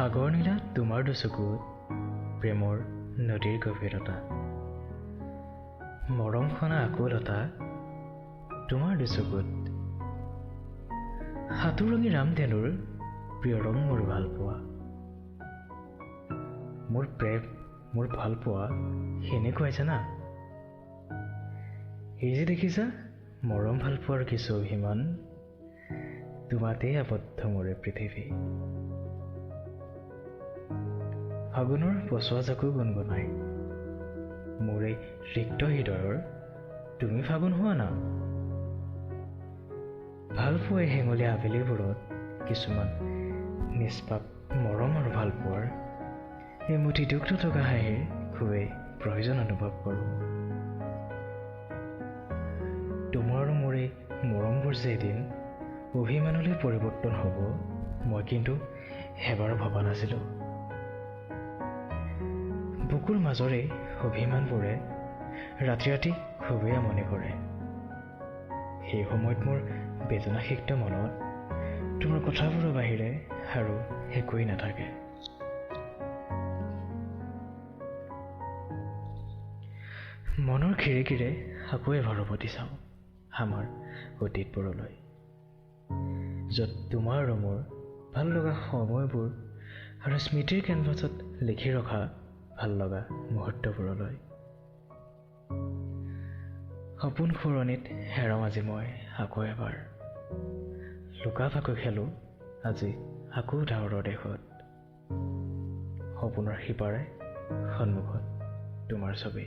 সাগৰ নীলা তোমাৰ দুচকুত প্ৰেমৰ নদীৰ গভীৰতা মৰম খনা আকুলতা তোমাৰ দুচকুত হাতুৰঙী ৰামধেনুৰ প্ৰিয় ৰং মোৰ ভাল পোৱা মোৰ প্ৰেম মোৰ ভাল পোৱা সেনেকুৱাই জানা এই যে দেখিছা মৰম ভাল পোৱাৰ কিছু অভিমান তোমাতেই আবদ্ধ মোৰে পৃথিৱী ফাগুনৰ পচোৱা জাকো গুণগুণাই মোৰ এই ৰিক্ত হৃদয়ৰ তুমি ফাগুন হোৱা না ভাল পোৱা এই হেঙলীয়া আবেলিবোৰত কিছুমান নিষ্পাপ মৰম আৰু ভাল পোৱাৰ এই মুঠি দুখ নথকা হাঁহিৰ খুবেই প্ৰয়োজন অনুভৱ কৰোঁ তোমাৰ আৰু মোৰ এই মৰমবোৰ যে এদিন অভিমানলৈ পৰিৱৰ্তন হ'ব মই কিন্তু এবাৰো ভবা নাছিলোঁ বুকুৰ মাজৰে অভিমানবোৰে ৰাতি ৰাতি খুবেই আমনি কৰে সেই সময়ত মোৰ বেদনাসিক্ত মনত তোমাৰ কথাবোৰৰ বাহিৰে আৰু একোৱেই নাথাকে মনৰ খিৰিকীৰে আকৌ এবাৰ উভতি চাওঁ আমাৰ অতীতবোৰলৈ য'ত তোমাৰ আৰু মোৰ ভাল লগা সময়বোৰ আৰু স্মৃতিৰ কেনভাছত লিখি ৰখা ভাল লগা মুহূৰ্তবোৰলৈ সপোন ফুৰণিত হেৰাওঁ আজি মই আকৌ এবাৰ লুকা ভাকু খেলোঁ আজি আকৌ ডাৱৰৰ দেশত সপোনৰ সিপাৰে সন্মুখত তোমাৰ ছবি